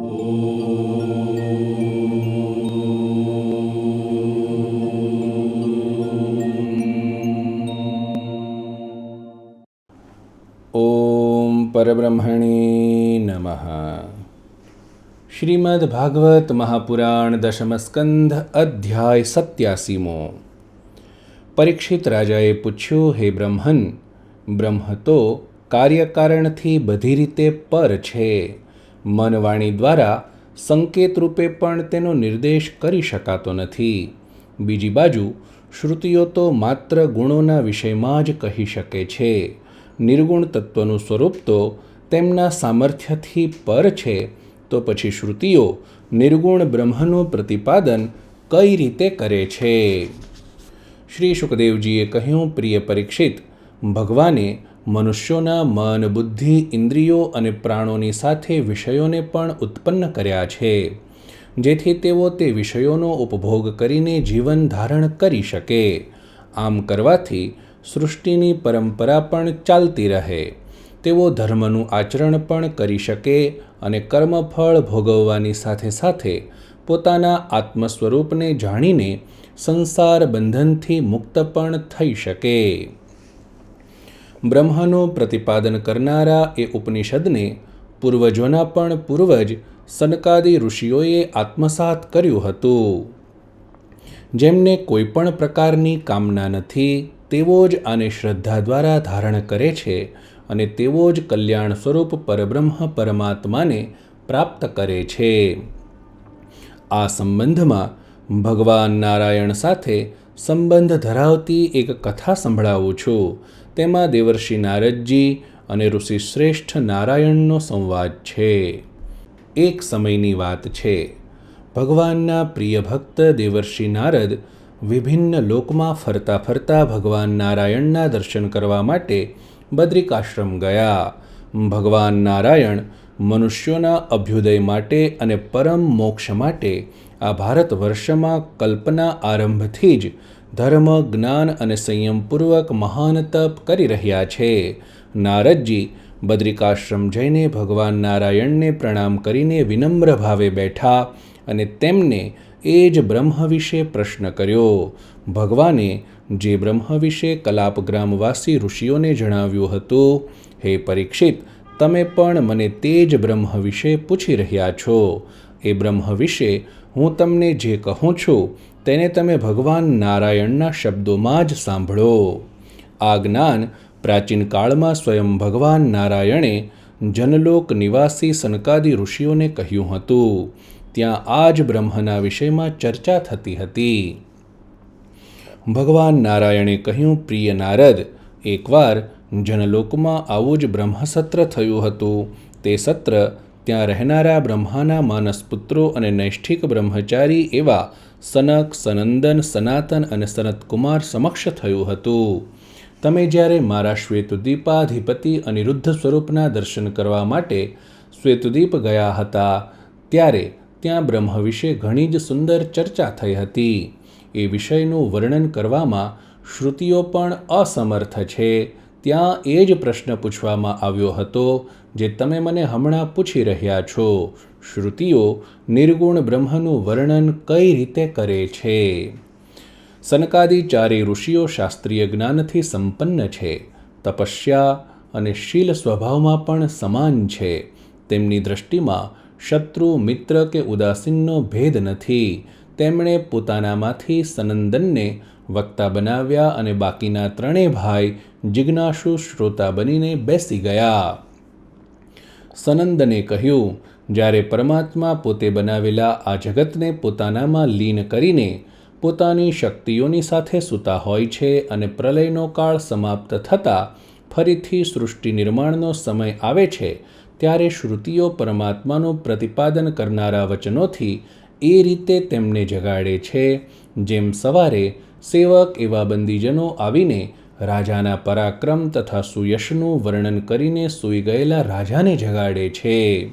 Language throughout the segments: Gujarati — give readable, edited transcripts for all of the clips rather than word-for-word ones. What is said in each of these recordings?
ઓમ પરબ્રહ્મણે નમઃ. શ્રીમદ્ ભાગવત મહાપુરાણ દશમ સ્કંધ અધ્યાય 87. પરીક્ષિત રાજાએ પૂછ્યું, હે બ્રહ્મન, બ્રહ્મ તો કાર્યકારણથી બધી રીતે પર છે. મનવાણી દ્વારા સંકેત રૂપે પણ તેનો નિર્દેશ કરી શકાતો નથી. બીજી બાજુ શ્રુતિઓ તો માત્ર ગુણોના વિષયમાં જ કહી શકે છે. નિર્ગુણ તત્વનું સ્વરૂપ તો તેમના સામર્થ્યથી પર છે, તો પછી શ્રુતિઓ નિર્ગુણ બ્રહ્મનું પ્રતિપાદન કઈ રીતે કરે છે? શ્રી શુકદેવજીએ કહ્યું, પ્રિય પરીક્ષિત, ભગવાને મનુષ્યોના મન, બુદ્ધિ, ઇન્દ્રિયો અને પ્રાણોની સાથે વિષયોને પણ ઉત્પન્ન કર્યા છે, જેથી તેઓ તે વિષયોનો ઉપભોગ કરીને જીવન ધારણ કરી શકે. આમ કરવાથી સૃષ્ટિની પરંપરા પણ ચાલતી રહે. તેઓ ધર્મનું આચરણ પણ કરી શકે અને કર્મફળ ભોગવવાની સાથે સાથે પોતાના આત્મ સ્વરૂપને જાણીને સંસાર બંધનથી મુક્ત પણ થઈ શકે. બ્રહ્મનું પ્રતિપાદન કરનારા એ ઉપનિષદને પૂર્વજોના પણ પૂર્વજ સનકાદી ઋષિઓએ આત્મસાત કર્યું હતું. જેમને કોઈ પણ પ્રકારની કામના નથી, તેઓ જ આને શ્રદ્ધા દ્વારા ધારણ કરે છે અને તેઓ જ કલ્યાણ સ્વરૂપ પરબ્રહ્મ પરમાત્માને પ્રાપ્ત કરે છે. આ સંબંધમાં ભગવાન નારાયણ સાથે સંબંધ ધરાવતી એક કથા સંભળાવું છું. તેમાં દેવર્ષિ નારદજી અને ઋષિ શ્રેષ્ઠ નારાયણનો સંવાદ છે. એક સમયની વાત છે. ભગવાનના પ્રિય ભક્ત દેવર્ષિ નારદ વિભિન્ન લોકમાં ફરતા ફરતા ભગવાન નારાયણના દર્શન કરવા માટે બદ્રિકાશ્રમ ગયા. ભગવાન નારાયણ મનુષ્યોના અભ્યુદય માટે અને પરમ મોક્ષ માટે આ ભારત વર્ષમાં કલ્પના આરંભથી જ ધર્મ, જ્ઞાન અને સંયમપૂર્વક મહાન તપ કરી રહ્યા છે. નારદજી બદ્રિકાશ્રમ જઈને ભગવાન નારાયણને પ્રણામ કરીને વિનમ્ર ભાવે બેઠા અને તેમને એ જ બ્રહ્મ વિશે પ્રશ્ન કર્યો. ભગવાને જે બ્રહ્મ વિશે કલાપગ્રામવાસી ઋષિઓને જણાવ્યું હતું, હે પરીક્ષિત, તમે પણ મને તે જ બ્રહ્મ વિશે પૂછી રહ્યા છો. એ બ્રહ્મ વિશે હું તમને જે કહું છું તેને તમે ભગવાન નારાયણના શબ્દોમાં જ સાંભળો. આ જ્ઞાન પ્રાચીન કાળમાં સ્વયં ભગવાન નારાયણે જનલોક નિવાસી સનકાદી ઋષિઓને કહ્યું હતું. ત્યાં આ જ બ્રહ્મના વિષયમાં ચર્ચા થતી હતી. ભગવાન નારાયણે કહ્યું, પ્રિય નારદ, એકવાર જનલોકમાં આવું જ બ્રહ્મસત્ર થયું હતું. તે સત્ર ત્યાં રહેનારા બ્રહ્માના માનસપુત્રો અને નૈષ્ઠિક બ્રહ્મચારી એવા સનક, સનંદન, સનાતન અને સનતકુમાર સમક્ષ થયું હતું. તમે જ્યારે મારા શ્વેતદ્વીપાધિપતિ અનિરુદ્ધ સ્વરૂપના દર્શન કરવા માટે શ્વેતદ્વીપ ગયા હતા, ત્યારે ત્યાં બ્રહ્મ વિશે ઘણી જ સુંદર ચર્ચા થઈ હતી. એ વિષયનું વર્ણન કરવામાં શ્રુતિઓ પણ અસમર્થ છે. ત્યાં એ જ પ્રશ્ન પૂછવામાં આવ્યો હતો જે તમે મને હમણાં પૂછી રહ્યા છો. શ્રુતિઓ નિર્ગુણ બ્રહ્મનું વર્ણન કઈ રીતે કરે છે? સનકાદી ચારેય ઋષિઓ શાસ્ત્રીય જ્ઞાનથી સંપન્ન છે. તપસ્યા અને શીલ સ્વભાવમાં પણ સમાન છે. તેમની દ્રષ્ટિમાં શત્રુ, મિત્ર કે ઉદાસીનનો ભેદ નથી. તેમણે પોતાનામાંથી સનંદનને વક્તા બનાવ્યા અને બાકીના ત્રણેય ભાઈ જિજ્ઞાસુ શ્રોતા બનીને બેસી ગયા. સનંદને કહ્યું, જ્યારે પરમાત્મા પોતે બનાવેલા આ જગતને પોતાનામાં લીન કરીને પોતાની શક્તિઓની સાથે સૂતા હોય છે અને પ્રલયનો કાળ સમાપ્ત થતાં ફરીથી સૃષ્ટિ નિર્માણનો સમય આવે છે, ત્યારે શ્રુતિઓ પરમાત્માનું પ્રતિપાદન કરનારા વચનોથી એ રીતે તેમને જગાડે છે, જેમ સવારે સેવક એવા બંદીજનો આવીને રાજાના પરાક્રમ તથા સુયશનું વર્ણન કરીને સૂઈ ગયેલા રાજાને જગાડે છે.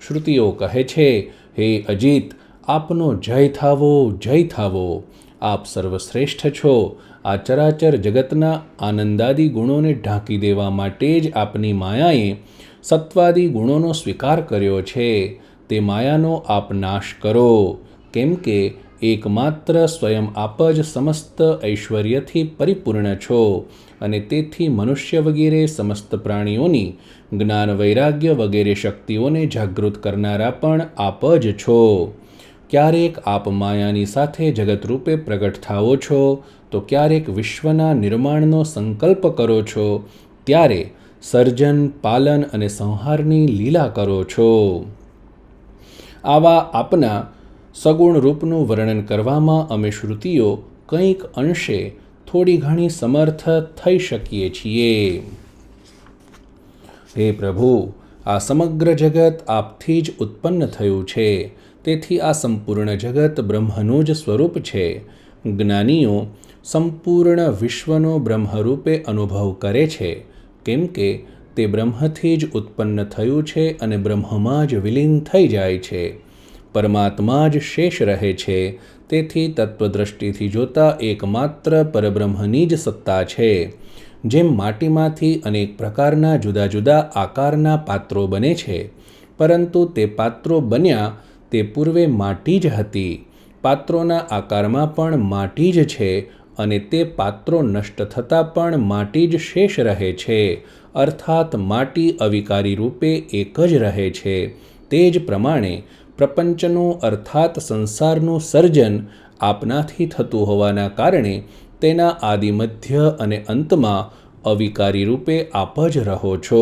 શ્રુતિઓ કહે છે, હે અજીત, આપનો જય થાવો, જય થાવો. આપ સર્વશ્રેષ્ઠ છો. આ ચરાચર જગતના આનંદાદી ગુણોને ઢાંકી દેવા માટે જ આપની માયાએ સત્વાદી ગુણોનો સ્વીકાર કર્યો છે. તે માયાનો આપ નાશ કરો, કેમ કે એકમાત્ર સ્વયં આપ જ સમસ્ત ઐશ્વર્યથી પરિપૂર્ણ છો અને તેથી મનુષ્ય વગેરે સમસ્ત પ્રાણીઓની જ્ઞાન વૈરાગ્ય વગેરે શક્તિઓને જાગૃત કરનારા પણ આપ જ છો. ક્યારેક આપ માયાની સાથે જગતરૂપે પ્રગટ થાઓ છો તો ક્યારેક વિશ્વના નિર્માણનો સંકલ્પ કરો છો, ત્યારે સર્જન, પાલન અને સંહારની લીલા કરો છો. આવા આપના સગુણ રૂપનું વર્ણન કરવામાં અમે શ્રુતિઓ કંઈક અંશે થોડી ઘણી સમર્થ થઈ શકીએ છીએ. હે પ્રભુ, આ સમગ્ર જગત આપથી જ ઉત્પન્ન થયું છે, તેથી આ સંપૂર્ણ જગત બ્રહ્મનું જ સ્વરૂપ છે. જ્ઞાનીઓ સંપૂર્ણ વિશ્વનો બ્રહ્મરૂપે અનુભવ કરે છે, કેમ કે તે બ્રહ્મથી જ ઉત્પન્ન થયું છે અને બ્રહ્મમાં જ વિલીન થઈ જાય છે. પરમાત્મા જ શેષ રહે છે, તેથી તત્વદ્રષ્ટિથી જોતા એકમાત્ર પરબ્રહ્મની જ સત્તા છે. જેમ માટીમાંથી અનેક પ્રકારના જુદા જુદા આકારના પાત્રો બને છે, પરંતુ તે પાત્રો બન્યા તે પૂર્વે માટી જ હતી. પાત્રોના આકારમાં પણ માટી જ છે અને તે પાત્રો નષ્ટ થતાં પણ માટી જ શેષ રહે છે, અર્થાત માટી અવિકારી રૂપે એક જ રહે છે. તે જ પ્રમાણે પ્રપંચનું અર્થાત સંસારનું સર્જન આપનાથી થતું હોવાના કારણે તેના આદિ મધ્ય અને અંતમાં અવિકારી રૂપે આપ જ રહો છો.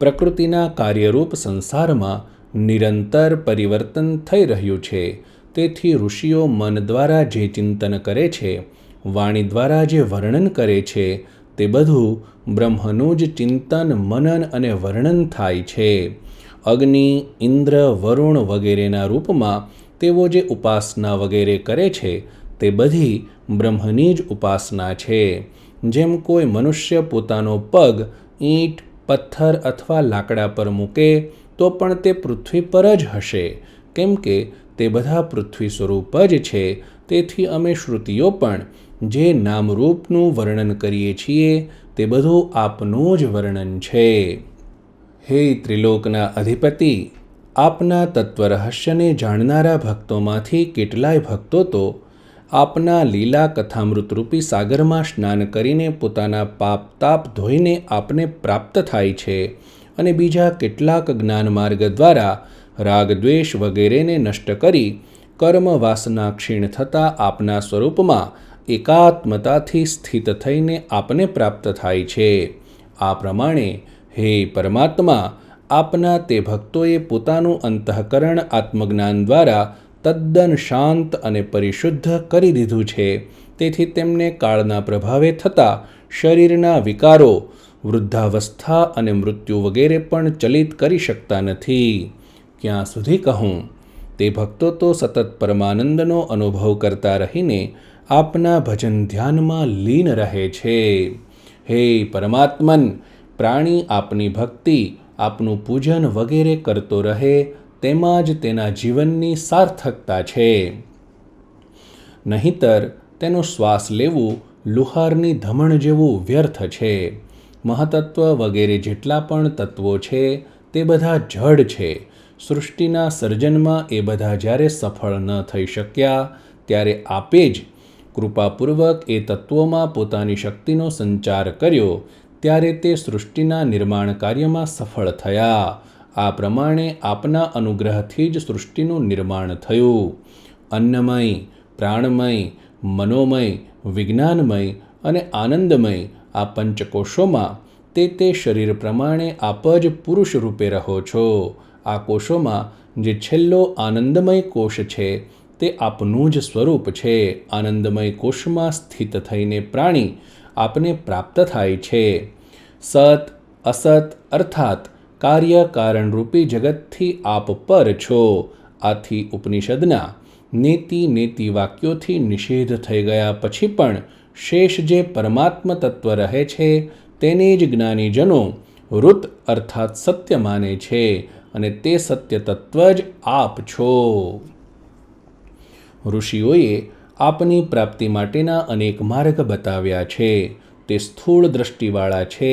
પ્રકૃતિના કાર્યરૂપ સંસારમાં નિરંતર પરિવર્તન થઈ રહ્યું છે, તેથી ઋષિઓ મન દ્વારા જે ચિંતન કરે છે, વાણી દ્વારા જે વર્ણન કરે છે, તે બધું બ્રહ્મનું જ ચિંતન, મનન અને વર્ણન થાય છે. અગ્નિ, ઇન્દ્ર, વરુણ વગેરેના રૂપમાં તેઓ જે ઉપાસના વગેરે કરે છે, તે બધી બ્રહ્મની જ ઉપાસના છે. જેમ કોઈ મનુષ્ય પોતાનો પગ ઈંટ, પથ્થર અથવા લાકડા પર મૂકે તો પણ તે પૃથ્વી પર જ હશે, કેમ કે તે બધા પૃથ્વી સ્વરૂપ જ છે. તેથી અમે શ્રુતિઓ પણ જે નામરૂપનું વર્ણન કરીએ છીએ તે બધું આપનું જ વર્ણન છે. હે ત્રિલોકના અધિપતિ, આપના તત્વરહસ્યને જાણનારા ભક્તોમાંથી કેટલાય ભક્તો તો આપના લીલા કથામૃતરૂપી સાગરમાં સ્નાન કરીને પોતાના પાપ તાપ ધોઈને આપને પ્રાપ્ત થાય છે, અને બીજા કેટલાક જ્ઞાન માર્ગ દ્વારા રાગ દ્વેષ વગેરેને નષ્ટ કરી કર્મ વાસના ક્ષીણ થતાં આપના સ્વરૂપમાં એકાત્મતાથી સ્થિત થઈને આપને પ્રાપ્ત થાય છે. આ પ્રમાણે હે પરમાત્મા, આપના તે ભક્તોએ પોતાનું અંતઃકરણ આત્મજ્ઞાન દ્વારા તદ્દન શાંત અને પરિશુદ્ધ કરી દીધું છે. તેથી તેમને કાળના પ્રભાવે થતા શરીરના વિકારો, વૃદ્ધાવસ્થા અને મૃત્યુ વગેરે પણ ચલિત કરી શકતા નથી. ક્યાં સુધી કહું, તે ભક્તો તો સતત પરમાનંદનો અનુભવ કરતા રહીને આપના ભજન ધ્યાનમાં લીન રહે છે. હે પરમાત્મન, પ્રાણી આપની ભક્તિ, આપનું પૂજન વગેરે કરતો રહે તેમાં જ તેના જીવનની સાર્થકતા છે. નહીંતર તેનો શ્વાસ લેવું લુહારની ધમણ જેવું વ્યર્થ છે. મહતત્વ વગેરે જેટલા પણ તત્વો છે તે બધા જડ છે. સૃષ્ટિના સર્જનમાં એ બધા જ્યારે સફળ ન થઈ શક્યા, ત્યારે આપે જ કૃપાપૂર્વક એ તત્વોમાં પોતાની શક્તિનો સંચાર કર્યો, ત્યારે તે સૃષ્ટિના નિર્માણ કાર્યમાં સફળ થયા. આ પ્રમાણે આપના અનુગ્રહથી જ સૃષ્ટિનું નિર્માણ થયું. અન્નમય, પ્રાણમય, મનોમય, વિજ્ઞાનમય અને આનંદમય આ પંચકોશોમાં તે શરીર પ્રમાણે આપ જ પુરુષ રૂપે રહો છો. આ કોશોમાં જે છેલ્લો આનંદમય કોશ છે તે આપનું જ સ્વરૂપ છે. આનંદમય કોશમાં સ્થિત થઈને પ્રાણી આપને પ્રાપ્ત થાય છે. સત અસત અર્થાત કાર્ય કારણરૂપી જગતથી આપ પર છો. આથી ઉપનિષદના નેતિ નેતિ વાક્યોથી નિષેધ થઈ ગયા પછી પણ શેષ જે પરમાત્મ તત્વ રહે છે તેને જ જ્ઞાનીજનો ઋત અર્થાત સત્ય માને છે, અને તે સત્ય તત્વ જ આપ છો. ઋષિઓએ આપની પ્રાપ્તિ માટેના અનેક માર્ગ બતાવ્યા છે. તે સ્થૂળ દ્રષ્ટિવાળા છે.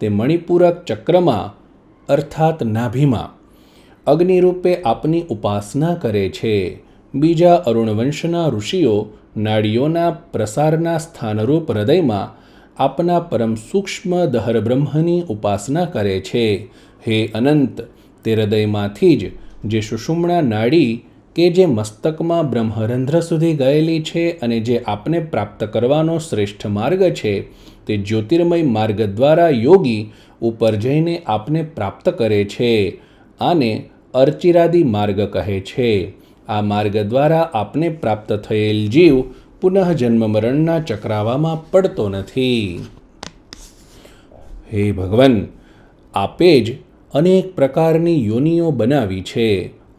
તે મણિપૂરક ચક્રમાં અર્થાત નાભીમાં અગ્નિરૂપે આપની ઉપાસના કરે છે. બીજા અરુણવંશના ઋષિઓ નાડીઓના પ્રસારના સ્થાનરૂપ હૃદયમાં આપના પરમ સૂક્ષ્મ દહર બ્રહ્મની ઉપાસના કરે છે. હે અનંત, તે હૃદયમાંથી જ જે સુષુમ્ણા નાડી કે જે મસ્તકમાં બ્રહ્મરંધ્ર સુધી ગયેલી છે અને જે આપને પ્રાપ્ત કરવાનો શ્રેષ્ઠ માર્ગ છે, તે જ્યોતિર્મય માર્ગ દ્વારા યોગી ઉપર જઈને આપને પ્રાપ્ત કરે છે. આને અર્ચિરાદિ માર્ગ કહે છે. આ માર્ગ દ્વારા આપને પ્રાપ્ત થયેલ જીવ પુનઃ જન્મ મરણના ચક્રાવામાં પડતો નથી. હે ભગવાન, આપે જ અનેક પ્રકારની યોનિઓ બનાવી છે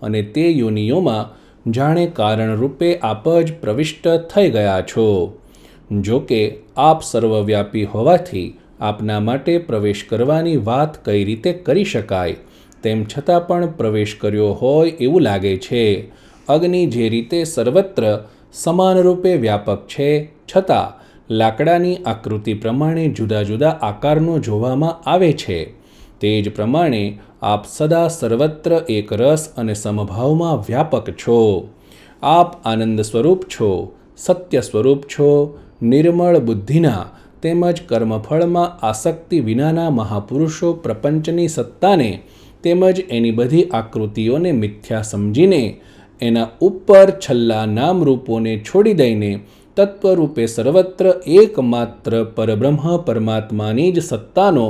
અને તે યોનિઓમાં જાણે કારણરૂપે આપ જ પ્રવિષ્ટ થઈ ગયા છો. જો કે આપ સર્વવ્યાપી હોવાથી આપના માટે પ્રવેશ કરવાની વાત કઈ રીતે કરી શકાય, તેમ છતાં પણ પ્રવેશ કર્યો હોય એવું લાગે છે. અગ્નિ જે રીતે સર્વત્ર સમાનરૂપે વ્યાપક છે, છતાં લાકડાની આકૃતિ પ્રમાણે જુદા જુદા આકારનો જોવામાં આવે છે, તે જ પ્રમાણે આપ સદા સર્વત્ર એક રસ અને સમભાવમાં વ્યાપક છો. આપ આનંદ સ્વરૂપ છો, સત્ય સ્વરૂપ છો, નિર્મળ બુદ્ધિના તેમજ કર્મફળમાં આસક્તિ વિનાના મહાપુરુષો પ્રપંચની સત્તાને તેમજ એની બધી આકૃતિઓને મિથ્યા સમજીને એના ઉપર છલ્લા નામરૂપોને છોડી દઈને તત્વરૂપે સર્વત્ર એકમાત્ર પરબ્રહ્મ પરમાત્માની જ સત્તાનો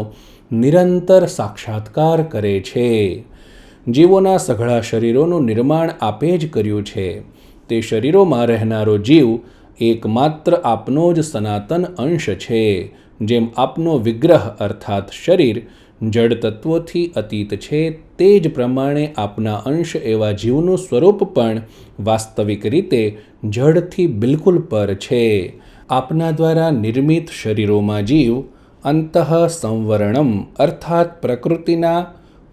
નિરંતર સાક્ષાત્કાર કરે છે. જીવોના સઘળા શરીરોનું નિર્માણ આપે જ કર્યું છે. તે શરીરોમાં રહેનારો જીવ એકમાત્ર આપનો જ સનાતન અંશ છે. જેમ આપનો વિગ્રહ અર્થાત શરીર જડ તત્વોથી અતીત છે, તે જ પ્રમાણે આપના અંશ એવા જીવનું સ્વરૂપ પણ વાસ્તવિક રીતે જડથી બિલકુલ પર છે. આપના દ્વારા નિર્મિત શરીરોમાં જીવ અંતઃસંવરણમ અર્થાત પ્રકૃતિના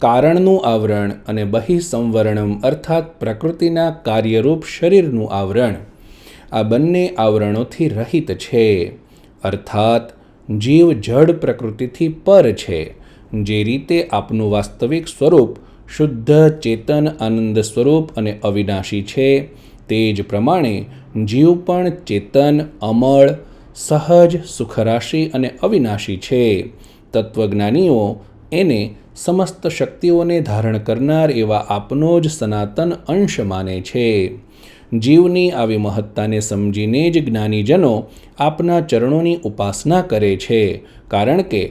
કારણનું આવરણ અને બહિસંવરણમ અર્થાત પ્રકૃતિના કાર્યરૂપ શરીરનું આવરણ, આ બંને આવરણોથી રહિત છે. અર્થાત જીવ જડ પ્રકૃતિથી પર છે. જે રીતે આપનું વાસ્તવિક સ્વરૂપ શુદ્ધ ચેતન આનંદ સ્વરૂપ અને અવિનાશી છે, તે જ પ્રમાણે જીવ પણ ચેતન, અમળ, સહજ, સુખરાશિ અને અવિનાશી છે. તત્વજ્ઞાનીઓ એને સમસ્ત શક્તિઓને ધારણ કરનાર એવા આપનો જ સનાતન અંશ માને છે. જીવની આવી મહત્તાને સમજીને જ જ્ઞાનીજનો આપના ચરણોની ઉપાસના કરે છે, કારણ કે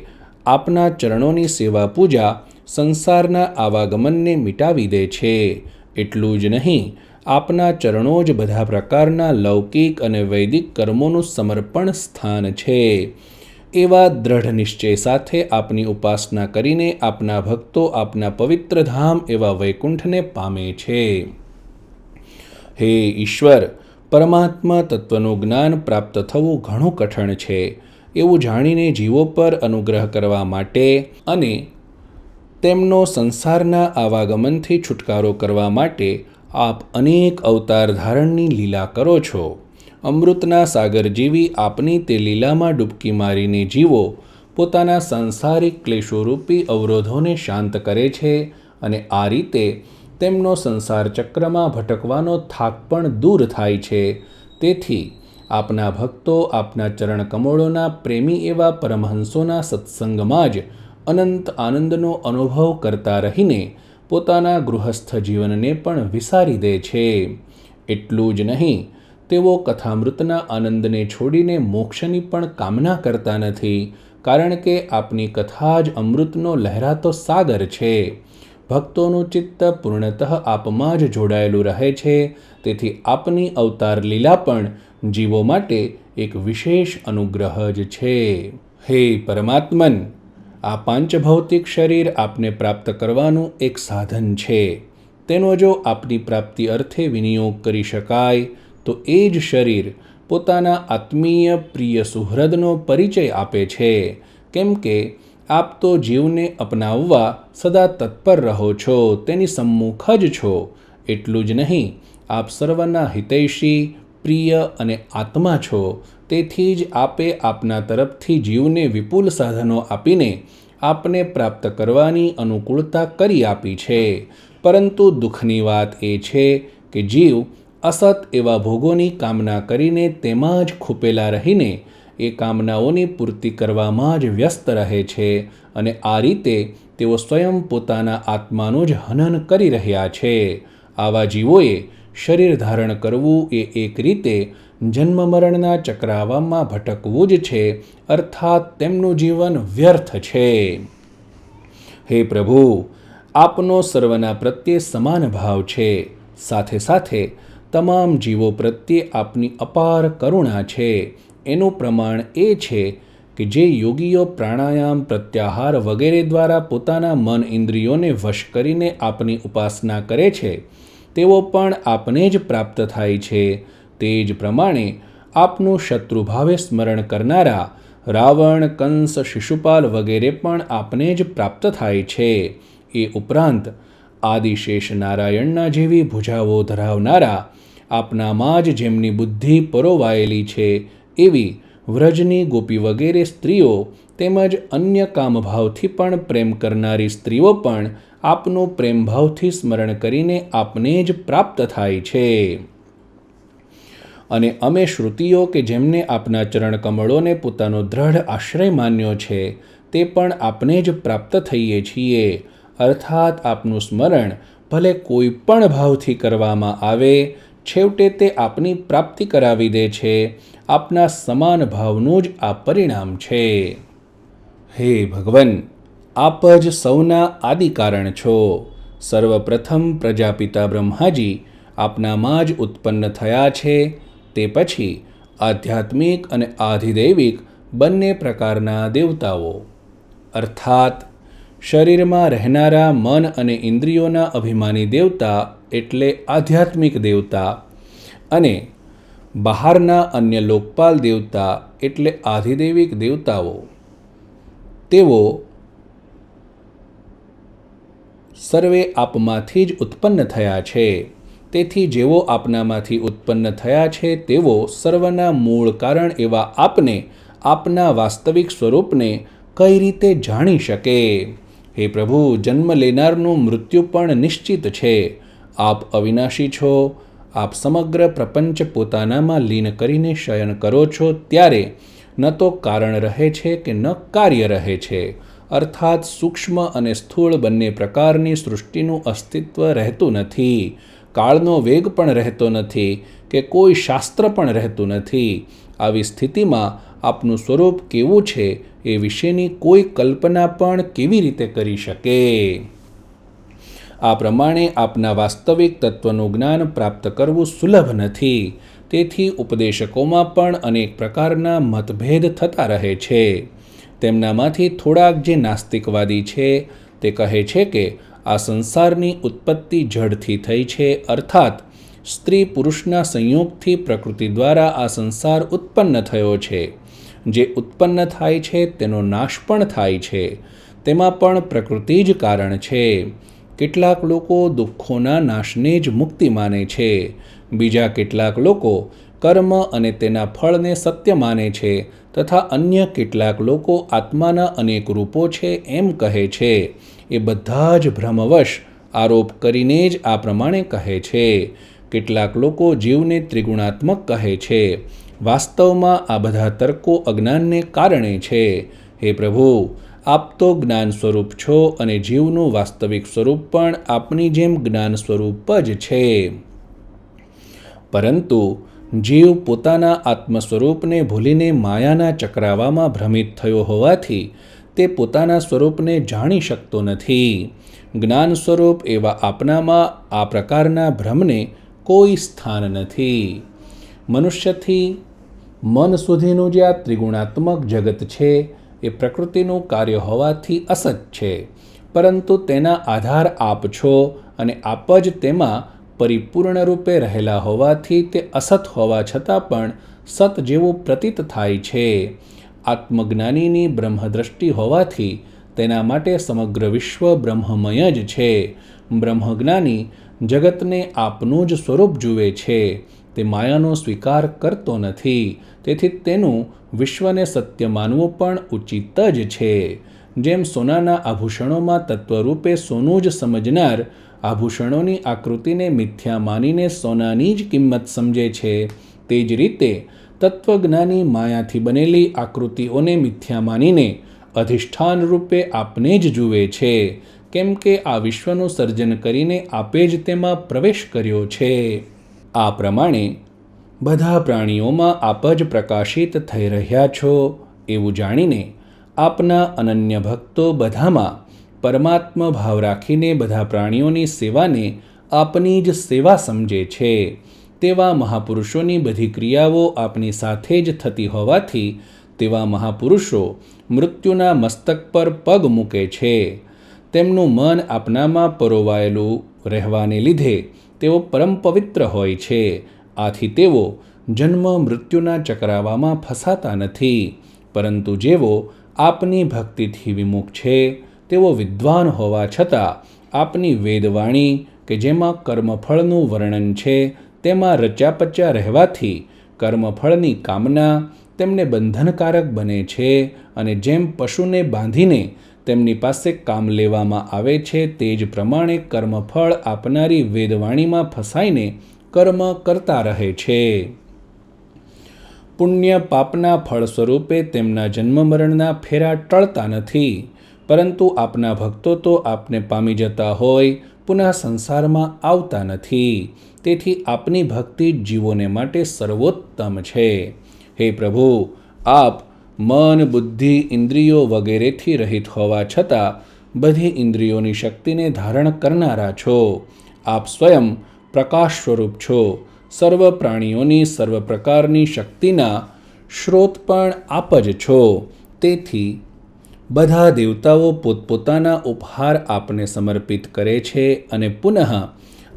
આપના ચરણોની સેવા પૂજા સંસારના આવાગમનને મિટાવી દે છે. એટલું જ નહીં, આપના ચરણો જ બધા પ્રકારના લૌકિક અને વૈદિક કર્મોનું સમર્પણ સ્થાન છે. એવા દ્રઢ નિશ્ચય સાથે આપની ઉપાસના કરીને આપના ભક્તો આપના પવિત્ર ધામ એવા વૈકુંઠને પામે છે. હે ઈશ્વર, પરમાત્મા તત્વનું જ્ઞાન પ્રાપ્ત થવું ઘણું કઠણ છે એવું જાણીને જીવો પર અનુગ્રહ કરવા માટે અને તેમનો સંસારના આવાગમનથી છુટકારો કરવા માટે આપ અનેક અવતાર ધારણની લીલા કરો છો. અમૃતના સાગર જેવી આપની તે લીલામાં ડૂબકી મારીને જીવો પોતાના સાંસારિક ક્લેશોરૂપી અવરોધોને શાંત કરે છે અને આ રીતે તેમનો સંસાર ચક્રમાં ભટકવાનો થાક પણ દૂર થાય છે. તેથી આપના ભક્તો આપના ચરણ કમળોના પ્રેમી એવા પરમહંસોના સત્સંગમાં જ અનંત આનંદનો અનુભવ કરતા રહીને પોતાના ગૃહસ્થ જીવનને પણ વિસારી દે છે. એટલું જ નહીં, તેઓ કથામૃતના આનંદને છોડીને મોક્ષની પણ કામના કરતા નથી, કારણ કે આપની કથા જ અમૃતનો લહેરાતો સાગર છે. ભક્તોનું ચિત્ત પૂર્ણતઃ આપમાં જ જોડાયેલું રહે છે. તેથી આપની અવતાર લીલા પણ જીવો માટે એક વિશેષ અનુગ્રહ જ છે. હે પરમાત્મન, આ પાંચભૌતિક શરીર આપને પ્રાપ્ત કરવાનું એક સાધન છે. તેનો જો આપની પ્રાપ્તિ અર્થે વિનિયોગ કરી શકાય તો એ જ શરીર પોતાના આત્મીય પ્રિય સુહૃદનો પરિચય આપે છે. કેમ કે આપ તો જીવને અપનાવવા સદા તત્પર રહો છો, તેની સમ્મુખ જ છો. એટલું જ નહીં, આપ સર્વના હિતૈષી, પ્રિય અને આત્મા છો. તેથી જ આપે આપના તરફથી જીવને વિપુલ સાધનો આપીને આપને પ્રાપ્ત કરવાની અનુકૂળતા કરી આપી છે. પરંતુ દુઃખની વાત એ છે કે જીવ અસત એવા ભોગોની કામના કરીને તેમાં જ ખૂપેલા રહીને એ કામનાઓની પૂર્તિ કરવામાં જ વ્યસ્ત રહે છે અને આ રીતે તેઓ સ્વયં પોતાના આત્માનું જ હનન કરી રહ્યા છે. આવા જીવોએ શરીર ધારણ કરવું એ એક રીતે જન્મ મરણના ચક્રાવામાં ભટકવું જ છે, અર્થાત તેમનું જીવન વ્યર્થ છે. હે પ્રભુ, આપનો સર્વના પ્રત્યે સમાન ભાવ છે. સાથે સાથે તમામ જીવો પ્રત્યે આપની અપાર કરુણા છે. એનું પ્રમાણ એ છે કે જે યોગીઓ પ્રાણાયામ, પ્રત્યાહાર વગેરે દ્વારા પોતાના મન ઇન્દ્રિયોને વશ કરીને આપની ઉપાસના કરે છે તેઓ પણ આપને જ પ્રાપ્ત થાય છે. તે જ પ્રમાણે આપનું શત્રુભાવે સ્મરણ કરનારા રાવણ, કંસ, શિશુપાલ વગેરે પણ આપને જ પ્રાપ્ત થાય છે. એ ઉપરાંત આદિશેષ નારાયણના જેવી ભુજાઓ ધરાવનારા, આપનામાં જ જેમની બુદ્ધિ પરોવાયેલી છે એવી વ્રજની ગોપી વગેરે સ્ત્રીઓ તેમજ અન્ય કામભાવથી પણ પ્રેમ કરનારી સ્ત્રીઓ પણ આપનું પ્રેમભાવથી સ્મરણ કરીને આપને જ પ્રાપ્ત થાય છે. અને અમે શ્રુતિઓ કે જેમને આપના ચરણ કમળોને પોતાનો દ્રઢ આશ્રય માન્યો છે તે પણ આપને જ પ્રાપ્ત થઈએ છીએ. અર્થાત આપનું સ્મરણ ભલે કોઈ પણ ભાવથી કરવામાં આવે, છેવટે તે આપની પ્રાપ્તિ કરાવી દે છે. આપના સમાન ભાવનું જ આ પરિણામ છે. હે ભગવન, આપ જ સૌના આદિકારણ છો. સર્વપ્રથમ પ્રજાપિતા બ્રહ્માજી આપનામાં જ ઉત્પન્ન થયા છે. તે પછી આધ્યાત્મિક અને આધિદૈવિક બંને પ્રકારના દેવતાઓ, અર્થાત શરીરમાં રહેનારા મન અને ઇન્દ્રિયોના અભિમાની દેવતા એટલે આધ્યાત્મિક દેવતા અને બહારના અન્ય લોકપાલ દેવતા એટલે આધિદૈવિક દેવતાઓ, તેઓ સર્વે આપમાંથી જ ઉત્પન્ન થયા છે. તેથી જેઓ આપનામાંથી ઉત્પન્ન થયા છે તેઓ સર્વના મૂળ કારણ એવા આપને, આપના વાસ્તવિક સ્વરૂપને કઈ રીતે જાણી શકે? હે પ્રભુ, જન્મ લેનારનું મૃત્યુ પણ નિશ્ચિત છે. આપ અવિનાશી છો. આપ સમગ્ર પ્રપંચ પોતાનામાં લીન કરીને શયન કરો છો ત્યારે ન તો કારણ રહે છે કે ન કાર્ય રહે છે. અર્થાત સૂક્ષ્મ અને સ્થૂળ બંને પ્રકારની સૃષ્ટિનું અસ્તિત્વ રહેતું નથી. કાળનો વેગ પણ રહેતો નથી કે કોઈ શાસ્ત્ર પણ રહેતું નથી. આવી સ્થિતિમાં આપનું સ્વરૂપ કેવું છે એ વિશેની કોઈ કલ્પના પણ કેવી રીતે કરી શકે? આ પ્રમાણે આપના વાસ્તવિક તત્વનું જ્ઞાન પ્રાપ્ત કરવું સુલભ નથી. તેથી ઉપદેશકોમાં પણ અનેક પ્રકારના મતભેદ થતા રહે છે. તેમનામાંથી થોડાક જે નાસ્તિકવાદી છે તે કહે છે કે આ સંસારની ઉત્પત્તિ જડથી થઈ છે, અર્થાત સ્ત્રી પુરુષના સંયોગથી પ્રકૃતિ દ્વારા આ સંસાર ઉત્પન્ન થયો છે. જે ઉત્પન્ન થાય છે તેનો નાશ પણ થાય છે. તેમાં પણ પ્રકૃતિ જ કારણ છે. કેટલાક લોકો દુઃખોના નાશને જ મુક્તિ માને છે. બીજા કેટલાક લોકો કર્મ અને તેના ફળને સત્ય માને છે તથા અન્ય કેટલાક લોકો આત્માના અનેક રૂપો છે એમ કહે છે. એ બધા જ ભ્રમવશ આરોપ કરીને જ આ પ્રમાણે કહે છે. કેટલાક લોકો જીવને ત્રિગુણાત્મક કહે છે. વાસ્તવમાં આ બધા તર્કો અજ્ઞાનને કારણે છે. હે પ્રભુ, આપ તો જ્ઞાન સ્વરૂપ છો અને જીવનું વાસ્તવિક સ્વરૂપ પણ આપની જેમ જ્ઞાન સ્વરૂપ જ છે. પરંતુ જીવ પોતાના આત્મ સ્વરૂપને ભૂલીને માયાના ચક્રાવામાં ભ્રમિત થયો હોવાથી તે પોતાના સ્વરૂપને જાણી શકતો નથી. જ્ઞાન સ્વરૂપ એવા આપનામાં આ પ્રકારના ભ્રમને કોઈ સ્થાન નથી. મનુષ્યથી મન સુધીનું જે આ ત્રિગુણાત્મક જગત છે એ પ્રકૃતિનું કાર્ય હોવાથી અસત છે, પરંતુ તેના આધાર આપ છો અને આપ જ તેમાં પરિપૂર્ણ રૂપે રહેલા હોવાથી તે અસત હોવા છતાં પણ સત જેવું પ્રતીત થાય છે. આત્મજ્ઞાનીની બ્રહ્મદ્રષ્ટિ હોવાથી તેના માટે સમગ્ર વિશ્વ બ્રહ્મમય જ છે. બ્રહ્મજ્ઞાની જગતને આપનું જ સ્વરૂપ જુએ છે. તે માયાનો સ્વીકાર કરતો નથી. તેથી તેનું વિશ્વને સત્ય માનવું પણ ઉચિત જ છે. જેમ સોનાના આભૂષણોમાં તત્વરૂપે સોનું જ સમજનાર આભૂષણોની આકૃતિને મિથ્યા માનીને સોનાની જ કિંમત સમજે છે, તે જ રીતે તત્વજ્ઞાની માયાથી બનેલી આકૃતિઓને મિથ્યા માનીને અધિષ્ઠાન રૂપે આપને જ જુએ છે, કેમ કે આ વિશ્વનું સર્જન કરીને આપે જ તેમાં પ્રવેશ કર્યો છે. આ પ્રમાણે બધા પ્રાણીઓમાં આપ જ પ્રકાશિત થઈ રહ્યા છો એવું જાણીને આપના અનન્ય ભક્તો બધામાં પરમાત્મા ભાવ રાખીને બધા પ્રાણીઓની સેવાને આપની જ સેવા સમજે છે. તેવા મહાપુરુષોની બધી ક્રિયાઓ આપની સાથે જ થતી હોવાથી તેવા મહાપુરુષો મૃત્યુના મસ્તક પર પગ મૂકે છે. તેમનું મન આપનામાં પરોવાયેલું રહેવાને લીધે તેઓ પરમ પવિત્ર હોય છે. આથી તેઓ જન્મ મૃત્યુના ચક્રાવામાં ફસાતા નથી. પરંતુ જેઓ આપની ભક્તિથી વિમુખ છે તેઓ વિદ્વાન હોવા છતાં આપની વેદવાણી કે જેમાં કર્મફળનું વર્ણન છે તેમાં રચ્યાપચ્યા રહેવાથી કર્મફળની કામના તેમને બંધનકારક બને છે, અને જેમ પશુને બાંધીને તેમની પાસે કામ લેવામાં આવે છે તે જ પ્રમાણે કર્મફળ આપનારી વેદવાણીમાં ફસાઈને કર્મ કરતા રહે છે. પુણ્ય પાપના ફળ સ્વરૂપે તેમના જન્મ મરણના ફેરા ટળતા નથી, પરંતુ આપના ભક્તો તો આપને પામી જતા હોય પુનઃ સંસારમાં આવતા નથી. તેથી આપની ભક્તિ જીવોને માટે સર્વોત્તમ છે. હે પ્રભુ, આપ મન, બુદ્ધિ, ઇન્દ્રિયો વગેરેથી રહિત હોવા છતાં બધી ઇન્દ્રિયોની શક્તિને ધારણ કરનારા છો. આપ સ્વયં પ્રકાશ સ્વરૂપ છો. સર્વ પ્રાણીઓની સર્વ પ્રકારની શક્તિના સ્ત્રોત પણ આપ જ છો. તેથી બધા દેવતાઓ પોતપોતાના ઉપહાર આપને સમર્પિત કરે છે અને પુનઃ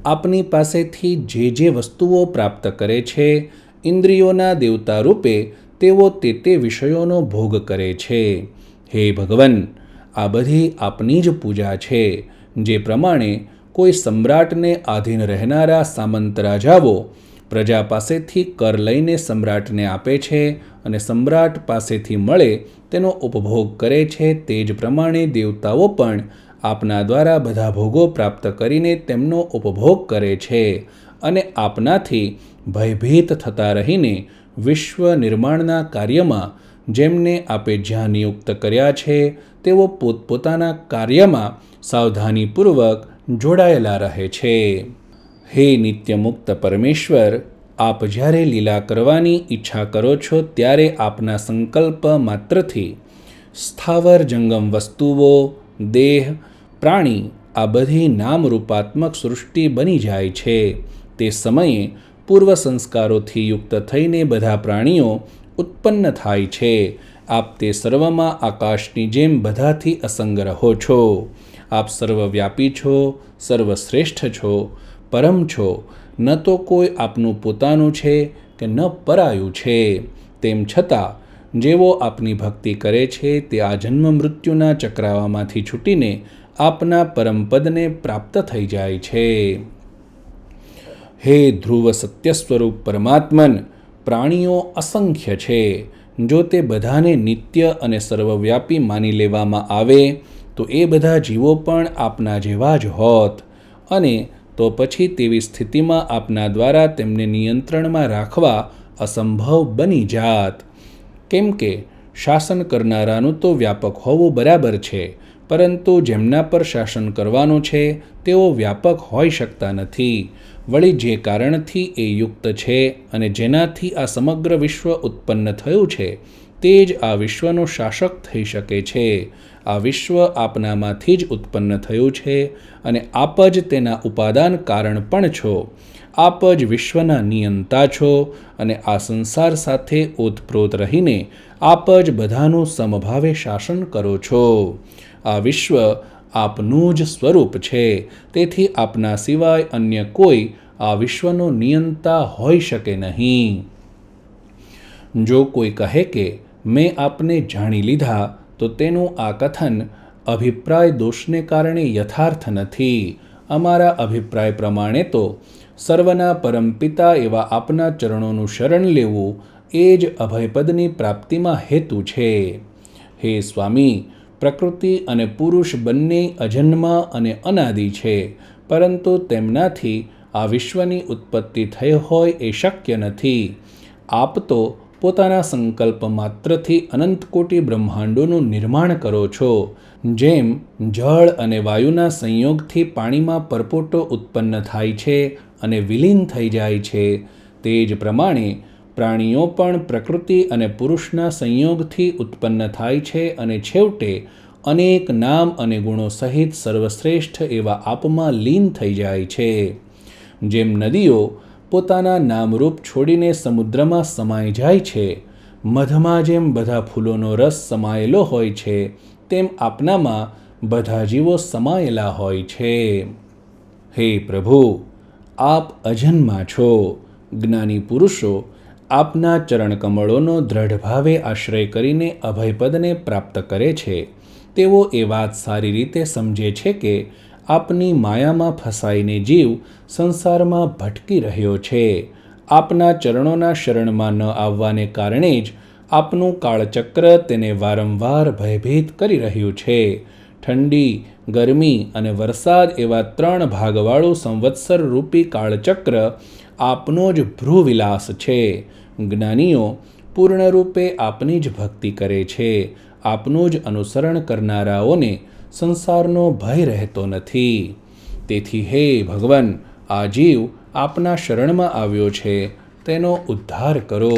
આપની પાસેથી જે વસ્તુઓ પ્રાપ્ત કરે છે, ઇન્દ્રિયોના દેવતા રૂપે તેઓ તે વિષયોનો ભોગ કરે છે. હે ભગવન, આ બધી આપની જ પૂજા છે. જે પ્રમાણે કોઈ સમ્રાટને આધીન રહેનારા સામંત રાજાઓ પ્રજા પાસેથી કર લઈને સમ્રાટને આપે છે અને સમ્રાટ પાસેથી મળે તેનો ઉપભોગ કરે છે, તે જ પ્રમાણે દેવતાઓ પણ આપના દ્વારા બધા ભોગો પ્રાપ્ત કરીને તેમનો ઉપભોગ કરે છે અને આપનાથી ભયભીત થતા રહીને વિશ્વ નિર્માણના કાર્યમાં જેમને આપે જ્યાં નિયુક્ત કર્યા છે તેઓ પોતપોતાના કાર્યમાં સાવધાનીપૂર્વક જોડાયેલા રહે છે. હે નિત્યમુક્ત પરમેશ્વર, આપ જ્યારે લીલા કરવાની ઈચ્છા કરો છો ત્યારે આપના સંકલ્પ માત્રથી સ્થાવર જંગમ વસ્તુઓ, દેહ, પ્રાણી આ બધી નામરૂપાત્મક સૃષ્ટિ બની જાય છે. તે સમયે પૂર્વ સંસ્કારોથી યુક્ત થઈને બધા પ્રાણીઓ ઉત્પન્ન થાય છે. આપ તે સર્વમાં આકાશની જેમ બધાથી અસંગ રહો છો. આપ સર્વવ્યાપી છો, સર્વશ્રેષ્ઠ છો, પરમ છો. ન તો કોઈ આપનું પોતાનું છે કે ન પરાયું છે. તેમ છતાં જેઓ આપની ભક્તિ કરે છે તે આ જન્મ મૃત્યુના ચક્રાવામાંથી છૂટીને આપના પરમપદને પ્રાપ્ત થઈ જાય છે. હે ધ્રુવ સત્ય સ્વરૂપ પરમાત્મન, પ્રાણીઓ અસંખ્ય છે. જો તે બધાને નિત્ય અને સર્વવ્યાપી માની લેવામાં આવે તો એ બધા જીવો પણ આપના જેવા જ હોત, અને તો પછી તેવી સ્થિતિમાં આપના દ્વારા તેમને નિયંત્રણમાં રાખવા અસંભવ બની જાત. કેમ કે શાસન કરનારાનું તો વ્યાપક હોવું બરાબર છે, પરંતુ જેમના પર શાસન કરવાનું છે તેઓ વ્યાપક હોઈ શકતા નથી. વળી જે કારણથી એ યુક્ત છે અને જેનાથી આ સમગ્ર વિશ્વ ઉત્પન્ન થયું છે તે જ આ વિશ્વનો શાસક થઈ શકે છે. આ વિશ્વ આપનામાંથી જ ઉત્પન્ન થયું છે અને આપ જ તેના ઉપાદાન કારણ પણ છો. આપ જ વિશ્વના નિયંતા છો અને આ સંસાર સાથે ઓતપ્રોત રહીને આપ જ બધાનું સમભાવે શાસન કરો છો. આ વિશ્વ આપનું જ સ્વરૂપ છે. તેથી આપના સિવાય અન્ય કોઈ આ વિશ્વનો નિયંતા હોઈ શકે નહીં. જો કોઈ કહે કે મેં આપને જાણી લીધા તો તેનું આ કથન અભિપ્રાય દોષને કારણે યથાર્થ નથી. અમારા અભિપ્રાય પ્રમાણે તો સર્વના પરમપિતા એવા આપના ચરણોનું શરણ લેવું એ જ અભયપદની પ્રાપ્તિમાં હેતુ છે. હે સ્વામી, પ્રકૃતિ અને પુરુષ બંને અજન્મા અને અનાદિ છે, પરંતુ તેમનાથી આ વિશ્વની ઉત્પત્તિ થઈ હોય એ શક્ય નથી. આપ તો પોતાના સંકલ્પ માત્રથી અનંતકોટી બ્રહ્માંડોનું નિર્માણ કરો છો. જેમ જળ અને વાયુના સંયોગથી પાણીમાં પરપોટો ઉત્પન્ન થાય છે અને વિલીન થઈ જાય છે, તે જ પ્રમાણે પ્રાણીઓ પણ પ્રકૃતિ અને પુરુષના સંયોગથી ઉત્પન્ન થાય છે અને છેવટે અનેક નામ અને ગુણો સહિત સર્વશ્રેષ્ઠ એવા આપમાં લીન થઈ જાય છે. જેમ નદીઓ પોતાના નામરૂપ છોડીને સમુદ્રમાં સમાઈ જાય છે, મધમાં જેમ બધા ફૂલોનો રસ સમાયેલો હોય છે, તેમ આપનામાં બધા જીવો સમાયેલા હોય છે. હે પ્રભુ, આપ અજન્મા છો. જ્ઞાની પુરુષો આપના ચરણકમળોનો દ્રઢ ભાવે આશ્રય કરીને અભયપદને પ્રાપ્ત કરે છે. તેઓ એ વાત સારી રીતે સમજે છે કે આપની માયામાં ફસાઈને જીવ સંસારમાં ભટકી રહ્યો છે. આપના ચરણોના શરણમાં ન આવવાને કારણે જ આપનું કાળચક્ર તેને વારંવાર ભયભીત કરી રહ્યું છે. ઠંડી, ગરમી અને વરસાદ એવા 3 ભાગવાળું સંવત્સર રૂપી કાળચક્ર આપનો જ ભ્રુવિલાસ છે. જ્ઞાનીઓ પૂર્ણરૂપે આપની જ ભક્તિ કરે છે. આપનું જ અનુસરણ કરનારાઓને સંસારનો ભય રહેતો નથી. તેથી હે ભગવાન, આ જીવ આપના શરણમાં આવ્યો છે, તેનો ઉદ્ધાર કરો.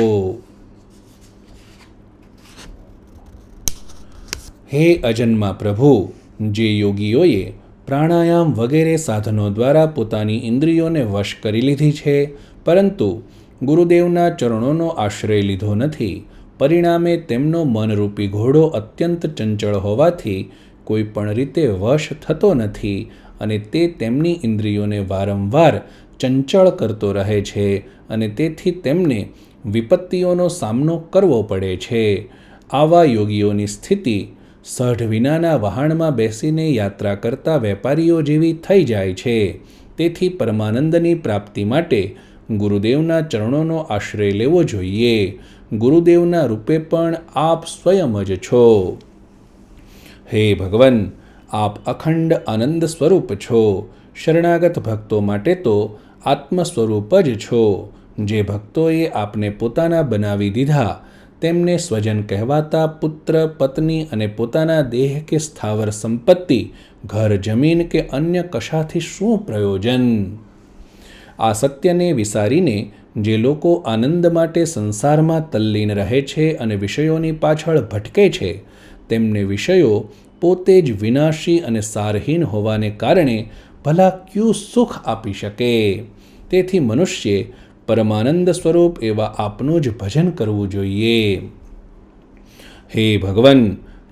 હે અજન્મા પ્રભુ, જે યોગીઓએ પ્રાણાયામ વગેરે સાધનો દ્વારા પોતાની ઇન્દ્રિયોને વશ કરી લીધી છે, પરંતુ ગુરુદેવના ચરણોનો આશ્રય લીધો નથી, પરિણામે તેમનો મનરૂપી ઘોડો અત્યંત ચંચળ હોવાથી કોઈ પણ રીતે વશ થતો નથી અને તે તેમની ઇન્દ્રિયોને વારંવાર ચંચળ કરતો રહે છે અને તેથી તેમને વિપત્તિઓનો સામનો કરવો પડે છે. આવા યોગીઓની સ્થિતિ સઢ વિનાના વહાણમાં બેસીને યાત્રા કરતા વેપારીઓ જેવી થઈ જાય છે. તેથી પરમાનંદની પ્રાપ્તિ માટે ગુરુદેવના ચરણોનો આશ્રય લેવો જોઈએ. ગુરુદેવના રૂપે પણ આપ સ્વયં જ છો. હે ભગવાન, આપ અખંડ આનંદ સ્વરૂપ છો. શરણાગત ભક્તો માટે તો આત્મ સ્વરૂપ જ છો. જે ભક્તોએ આપને પોતાના બનાવી દીધા, તેમને સ્વજન કહેવાતા પુત્ર, પત્ની અને પોતાના દેહ કે સ્થાવર સંપત્તિ, ઘર, જમીન કે અન્ય કશાથી શું પ્રયોજન? આ સત્યને વિસારીને જે લોકો આનંદ માટે સંસારમાં તલ્લીન રહે છે અને વિષયોની પાછળ ભટકે છે, તેમને વિષયો પોતે જ વિનાશી અને સારહીન હોવાને કારણે ભલા ક્યું સુખ આપી શકે? તેથી મનુષ્યે પરમાનંદ સ્વરૂપ એવા આપનું જ ભજન કરવું જોઈએ. હે ભગવાન,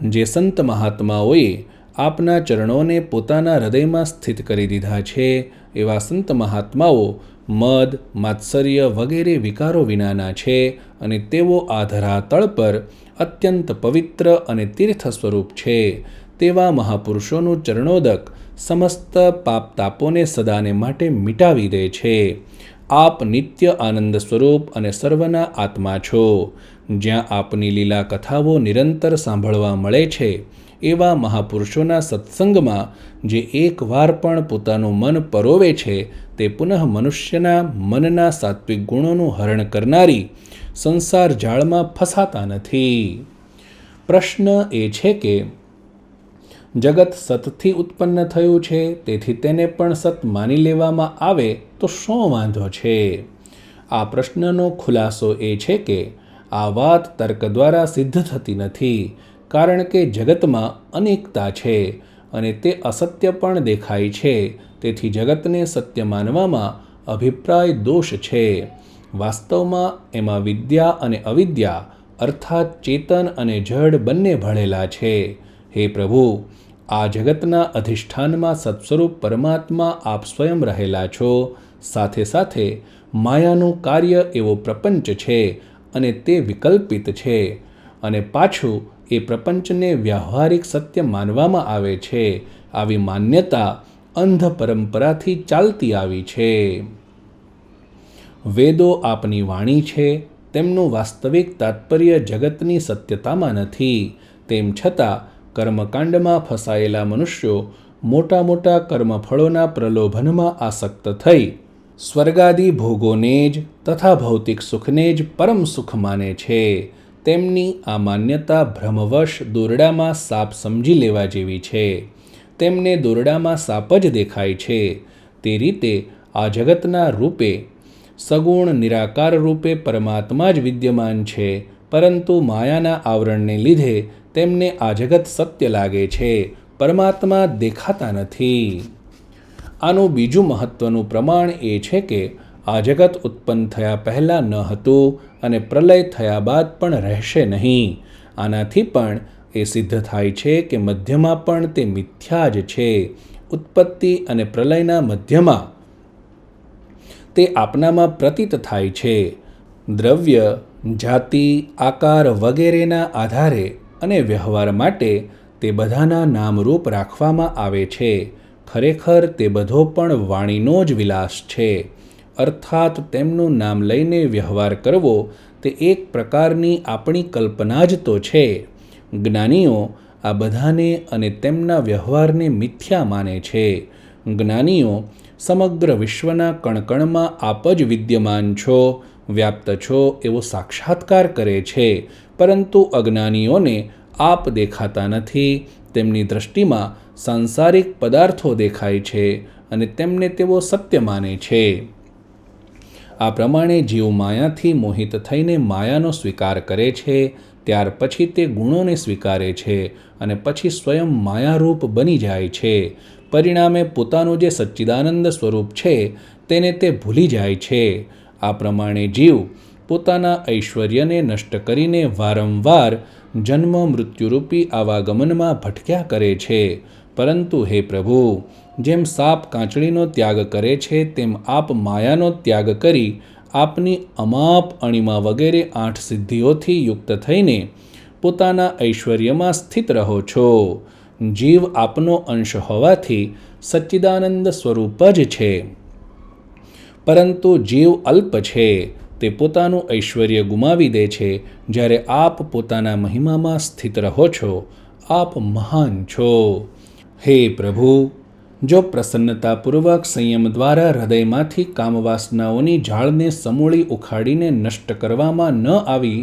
જે સંત મહાત્માઓએ આપના ચરણોને પોતાના હૃદયમાં સ્થિત કરી દીધા છે, એવા સંત મહાત્માઓ મદ, માત્સર્ય વગેરે વિકારો વિનાના છે અને તેઓ આ ધરાતળ પર અત્યંત પવિત્ર અને તીર્થ સ્વરૂપ છે. તેવા મહાપુરુષોનું ચરણોદક સમસ્ત પાપ તાપોને સદાને માટે મિટાવી દે છે. આપ નિત્ય આનંદ સ્વરૂપ અને સર્વના આત્મા છો. જ્યાં આપની લીલા કથાઓ નિરંતર સાંભળવા મળે છે, એવા મહાપુરુષોના સત્સંગમાં જે એકવાર પણ પોતાનું મન પરોવે છે, તે પુનઃ મનુષ્યના મનના સાત્વિક ગુણોનું હરણ કરનારી સંસાર જાળમાં ફસાતા નથી. પ્રશ્ન એ છે કે જગત સતથી ઉત્પન્ન થયું છે, તેથી તેને પણ સત માની લેવામાં આવે તો શું વાંધો છે? આ પ્રશ્નનો ખુલાસો એ છે કે આ વાત તર્ક દ્વારા સિદ્ધ થતી નથી, કારણ કે જગતમાં અનેકતા છે અને તે અસત્ય પણ દેખાય છે. તેથી જગતને સત્ય માનવામાં અભિપ્રાય દોષ છે. વાસ્તવમાં એમાં વિદ્યા અને અવિદ્યા અર્થાત ચેતન અને જડ બંને ભળેલા છે. હે પ્રભુ, આ જગતના અધિષ્ઠાનમાં સત્સ્વરૂપ પરમાત્મા આપ સ્વયં રહેલા છો. સાથે સાથે માયાનું કાર્ય એવો પ્રપંચ છે અને તે વિકલ્પિત છે અને પાછું એ પ્રપંચને વ્યાવહારિક સત્ય માનવામાં આવે છે. આવી માન્યતા અંધ પરંપરાથી ચાલતી આવી છે. વેદો આપની વાણી છે, તેમનું વાસ્તવિક તાત્પર્ય જગતની સત્યતામાં નથી. તેમ છતાં કર્મકાંડમાં ફસાયેલા મનુષ્યો મોટા મોટા કર્મફળોના પ્રલોભનમાં આસક્ત થઈ સ્વર્ગાદી ભોગોને જ તથા ભૌતિક સુખને જ પરમ સુખ માને છે. તેમની આ માન્યતા ભ્રમવશ દોરડામાં સાપ સમજી લેવા જેવી છે. તેમને દોરડામાં સાપ જ દેખાય છે. તે રીતે આ જગતના રૂપે સગુણ નિરાકાર રૂપે પરમાત્મા જ વિદ્યમાન છે, પરંતુ માયાના આવરણને લીધે તેમને આ જગત સત્ય લાગે છે, પરમાત્મા દેખાતા નથી. આનું બીજું મહત્વનું પ્રમાણ એ છે કે આ જગત ઉત્પન્ન થયા પહેલાં ન હતું અને પ્રલય થયા બાદ પણ રહેશે નહીં. આનાથી પણ એ સિદ્ધ થાય છે કે મધ્યમાં પણ તે મિથ્યા જ છે. ઉત્પત્તિ અને પ્રલયના મધ્યમાં તે આપનામાં પ્રતીત થાય છે. દ્રવ્ય, જાતિ, આકાર વગેરેના આધારે અને વ્યવહાર માટે તે બધાના નામરૂપ રાખવામાં આવે છે. ખરેખર તે બધો પણ વાણીનો જ વિલાસ છે. અર્થાત તેમનું નામ લઈને વ્યવહાર કરવો તે એક પ્રકારની આપણી કલ્પના જ તો છે. જ્ઞાનીઓ આ બધાને અને તેમના વ્યવહારને મિથ્યા માને છે. જ્ઞાનીઓ સમગ્ર વિશ્વના કણકણમાં આપ જ વિદ્યમાન છો, વ્યાપ્ત છો એવો સાક્ષાત્કાર કરે છે, પરંતુ અજ્ઞાનીઓને આપ દેખાતા નથી. તેમની દૃષ્ટિમાં સાંસારિક પદાર્થો દેખાય છે અને તેમને તેઓ સત્ય માને છે. આ પ્રમાણે જીવ માયાથી મોહિત થઈને માયાનો સ્વીકાર કરે છે, ત્યાર પછી તે ગુણોને સ્વીકારે છે અને પછી સ્વયં માયારૂપ બની જાય છે. પરિણામે પોતાનું જે સચ્ચિદાનંદ સ્વરૂપ છે તેને તે ભૂલી જાય છે. આ પ્રમાણે જીવ પોતાના ઐશ્વર્યને નષ્ટ કરીને વારંવાર જન્મ મૃત્યુરૂપી આવાગમનમાં ભટક્યા કરે છે. પરંતુ હે પ્રભુ, જેમ સાપ કાંચળીનો ત્યાગ કરે છે તેમ આપ માયાનો ત્યાગ કરી આપની અમાપ અણિમા વગેરે 8 સિદ્ધિઓથી યુક્ત થઈને પોતાના ઐશ્વર્યમાં સ્થિત રહો છો. જીવ આપનો અંશ હોવાથી સચ્ચિદાનંદ સ્વરૂપ જ છે, પરંતુ જીવ અલ્પ છે. તે પોતાનું ઐશ્વર્ય ગુમાવી દે છે જ્યારે આપ પોતાના મહિમામાં સ્થિત રહો છો. આપ મહાન છો. હે પ્રભુ, જો પ્રસન્નતાપૂર્વક સંયમ દ્વારા હૃદયમાંથી કામવાસનાઓની ઝાડને સમૂળી ઉખાડીને નષ્ટ કરવામાં ન આવી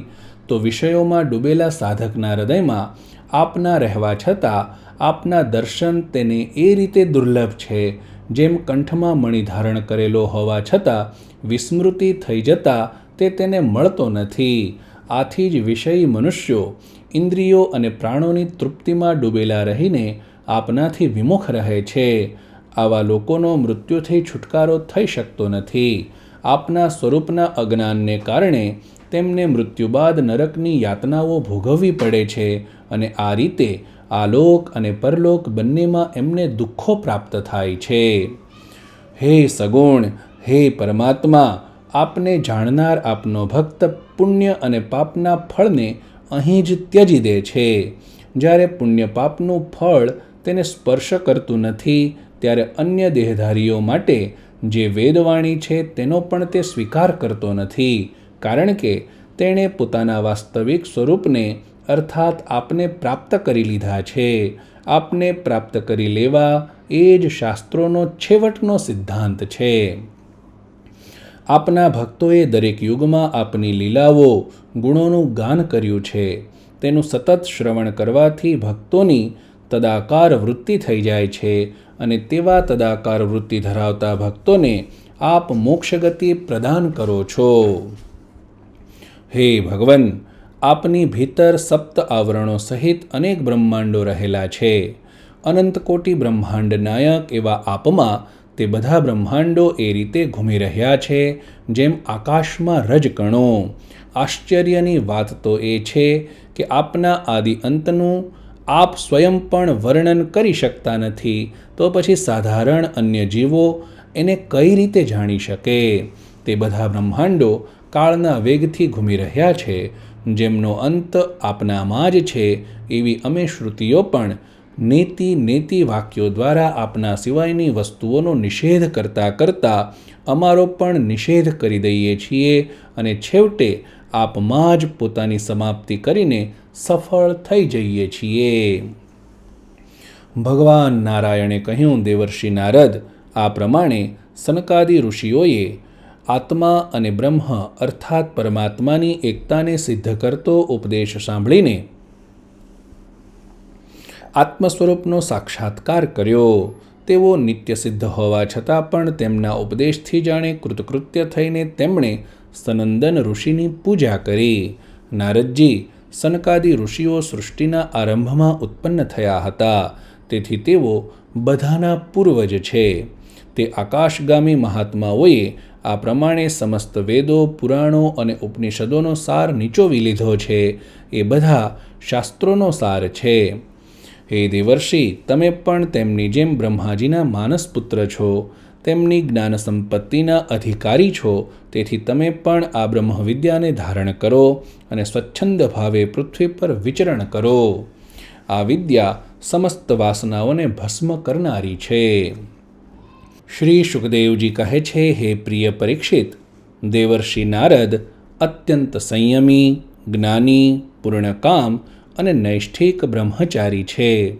તો વિષયોમાં ડૂબેલા સાધકના હૃદયમાં આપના રહેવા છતાં આપના દર્શન તેને એ રીતે દુર્લભ છે જેમ કંઠમાં મણિ ધારણ કરેલો હોવા છતાં વિસ્મૃતિ થઈ જતાં તે તેને મળતો નથી. આથી જ વિષયી મનુષ્યો ઇન્દ્રિયો અને પ્રાણોની તૃપ્તિમાં ડૂબેલા રહીને આપનાથી વિમુખ રહે છે. આવા લોકોનો મૃત્યુથી છુટકારો થઈ શકતો નથી. આપના સ્વરૂપના અજ્ઞાનને કારણે તેમને મૃત્યુ બાદ નરકની યાતનાઓ ભોગવવી પડે છે અને આ રીતે આલોક અને પરલોક બંનેમાં એમને દુઃખો પ્રાપ્ત થાય છે. હે સગુણ, હે પરમાત્મા, આપને જાણનાર આપનો ભક્ત પુણ્ય અને પાપના ફળને અહીં જ ત્યજી દે છે. જ્યારે પુણ્ય પાપનું ફળ તેને સ્પર્શ કરતું નથી ત્યારે અન્ય દેહધારીઓ માટે જે વેદવાણી છે તેનો પણ તે સ્વીકાર કરતો નથી, કારણ કે તેણે પોતાના વાસ્તવિક સ્વરૂપને અર્થાત આપને પ્રાપ્ત કરી લીધા છે. આપને પ્રાપ્ત કરી લેવા એ જ શાસ્ત્રોનો છેવટનો સિદ્ધાંત છે. આપના ભક્તોએ દરેક યુગમાં આપની લીલાઓ, ગુણોનું ગાન કર્યું છે. તેનું સતત શ્રવણ કરવાથી ભક્તોની તદાકાર વૃત્તિ થઈ જાય છે અને તેવા તદાકાર વૃત્તિ ધરાવતા ભક્તોને આપ મોક્ષગતિ પ્રદાન કરો છો. હે ભગવન, આપની ભીતર સપ્ત આવરણો સહિત અનેક બ્રહ્માંડો રહેલા છે. અનંત કોટી બ્રહ્માંડ નાયક એવા આપમાં તે બધા બ્રહ્માંડો એ રીતે ઘૂમી રહ્યા છે જેમ આકાશમાં રજકણો. આશ્ચર્યની વાત તો એ છે કે આપના આદિ અંતનું આપ સ્વયં પણ વર્ણન કરી શકતા નથી, તો પછી સાધારણ અન્ય જીવો એને કઈ રીતે જાણી શકે? તે બધા બ્રહ્માંડો કાળના વેગથી ઘૂમી રહ્યા છે, જેમનો અંત આપનામાં જ છે એવી અમે શ્રુતિઓ પણ નેતિ વાક્યો દ્વારા આપના સિવાયની વસ્તુઓનો નિષેધ કરતાં કરતાં અમારો પણ નિષેધ કરી દઈએ છીએ અને છેવટે આપમાં જ પોતાની સમાપ્તિ કરીને સફળ થઈ જઈએ છીએ. ભગવાન નારાયણે કહ્યું, દેવર્ષિ નારદ, આ પ્રમાણે સનકાદિ ઋષિઓએ આત્મા અને બ્રહ્મ અર્થાત પરમાત્માની એકતાને સિદ્ધ કરતો ઉપદેશ સાંભળીને આત્મ સ્વરૂપનો સાક્ષાત્કાર કર્યો. તેઓ નિત્ય સિદ્ધ હોવા છતાં પણ તેમના ઉપદેશથી જાણે કૃતકૃત્ય થઈને તેમણે સનંદન ઋષિની પૂજા કરી. નારદજી, સનકાદિ ઋષિઓ સૃષ્ટિના આરંભમાં ઉત્પન્ન થયા હતા, તેથી તેઓ બધાના પૂર્વજ છે. તે આકાશગામી મહાત્માઓએ આ પ્રમાણે સમસ્ત વેદો, પુરાણો અને ઉપનિષદોનો સાર નીચોવી લીધો છે. એ બધા શાસ્ત્રોનો સાર છે. હે દેવર્ષિ, તમે પણ તેમની જેમ બ્રહ્માજીના માનસપુત્ર છો, તેમની જ્ઞાન સંપત્તિના અધિકારી છો. તેથી તમે પણ આ બ્રહ્મવિદ્યાને ધારણ કરો અને સ્વચ્છંદ ભાવે પૃથ્વી પર વિચરણ કરો. આ વિદ્યા સમસ્ત વાસનાઓને ભસ્મ કરનારી છે. શ્રી સુખદેવજી કહે છે, હે પ્રિય પરીક્ષિત, દેવર્ષિ નારદ અત્યંત સંયમી, જ્ઞાની, પૂર્ણકામ અને નૈષ્ઠિક બ્રહ્મચારી છે.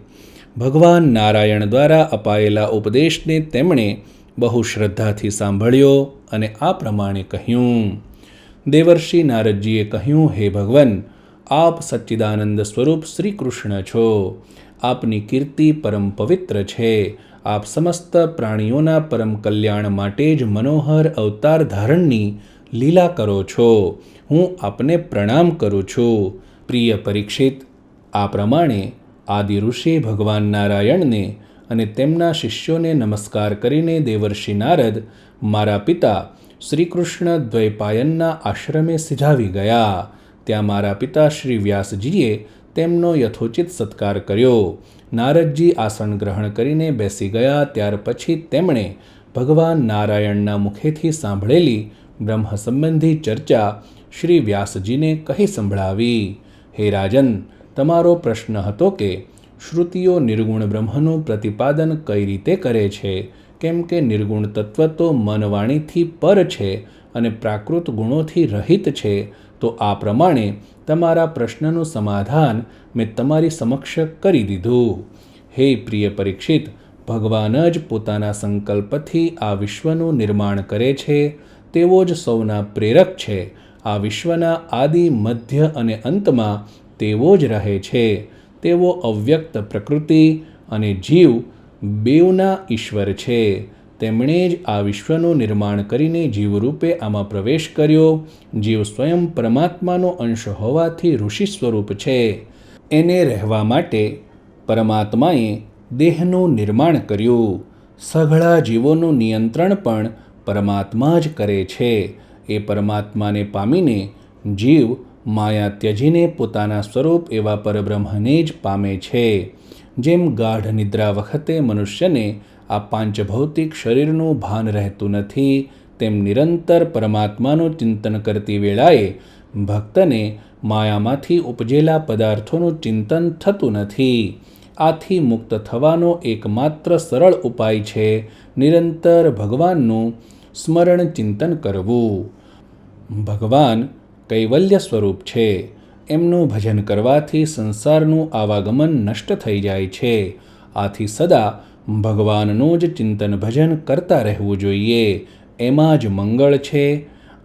ભગવાન નારાયણ દ્વારા અપાયેલા ઉપદેશને તેમણે બહુ શ્રદ્ધાથી સાંભળ્યો અને આ પ્રમાણે કહ્યું. દેવર્ષિ નારદજીએ કહ્યું, હે ભગવન, આપ સચ્ચિદાનંદ સ્વરૂપ શ્રી કૃષ્ણ છો. આપની કીર્તિ પરમ પવિત્ર છે. આપ સમસ્ત પ્રાણીઓના પરમ કલ્યાણ માટે જ મનોહર અવતાર ધારણની લીલા કરો છો. હું આપને પ્રણામ કરું છું. પ્રિય પરીક્ષિત, આ પ્રમાણે આદિ ઋષિ ભગવાન નારાયણને અને તેમના શિષ્યોને નમસ્કાર કરીને દેવર્ષિ નારદ મારા પિતા શ્રી કૃષ્ણ દ્વૈપાયનના આશ્રમે સિધાવી ગયા. ત્યાં મારા પિતા શ્રી વ્યાસજીએ તેમનો યથોચિત સત્કાર કર્યો. નારદજી આસન ગ્રહણ કરીને બેસી ગયા. ત્યાર પછી તેમણે ભગવાન નારાયણના મુખેથી સાંભળેલી બ્રહ્મ સંબંધી ચર્ચા શ્રી વ્યાસજીને કહી સંભળાવી. હે રાજન, તમારો પ્રશ્ન હતો કે શ્રુતિઓ નિર્ગુણ બ્રહ્મનું પ્રતિપાદન કઈ રીતે કરે છે, કેમ કે નિર્ગુણ તત્વ તો મન વાણીથી પર છે અને પ્રાકૃત ગુણોથી રહિત છે. તો આ પ્રમાણે તમારા પ્રશ્નનું સમાધાન મેં તમારી સમક્ષ કરી દીધું. હે પ્રિય પરીક્ષિત, ભગવાન જ પોતાના સંકલ્પથી આ વિશ્વનું નિર્માણ કરે છે. તેઓ જ સૌના પ્રેરક છે. આ વિશ્વના આદિ, મધ્ય અને અંતમાં તેઓ જ રહે છે. તેઓ અવ્યક્ત પ્રકૃતિ અને જીવ બેઉના ઈશ્વર છે. તેમણે જ આ વિશ્વનું નિર્માણ કરીને જીવરૂપે આમાં પ્રવેશ કર્યો. જીવ સ્વયં પરમાત્માનો અંશ હોવાથી ઋષિ સ્વરૂપ છે. એને રહેવા માટે પરમાત્માએ દેહનું નિર્માણ કર્યું. સઘળા જીવોનું નિયંત્રણ પણ પરમાત્મા જ કરે છે. એ પરમાત્માને પામીને જીવ માયા ત્યજીને પોતાના સ્વરૂપ એવા પરબ્રહ્મને જ પામે છે. જેમ ગાઢ નિદ્રા વખતે મનુષ્યને આ પાંચભૌતિક શરીરનું ભાન રહેતું નથી, તેમ નિરંતર પરમાત્માનું ચિંતન કરતી વેળાએ ભક્તને માયામાંથી ઉપજેલા પદાર્થોનું ચિંતન થતું નથી. આથી મુક્ત થવાનો એકમાત્ર સરળ ઉપાય છે નિરંતર ભગવાનનું સ્મરણ ચિંતન કરવું. ભગવાન કૈવલ્ય સ્વરૂપ છે. એમનું ભજન કરવાથી સંસારનું આવાગમન નષ્ટ થઈ જાય છે. આથી સદા ભગવાનનું જ ચિંતન ભજન કરતા રહેવું જોઈએ. એમાં જ મંગળ છે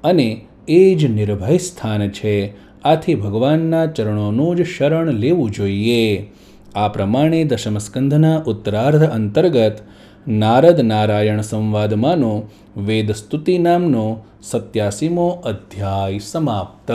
અને એ જ નિર્ભય સ્થાન છે. આથી ભગવાનના ચરણોનું જ શરણ લેવું જોઈએ. આ પ્રમાણે દશમ સ્કંધના ઉત્તરાર્ધ અંતર્ગત નારદ નારાયણ સંવાદમાંનો વેદસ્તુતિ નામનો 87મો અધ્યાય સમાપ્ત.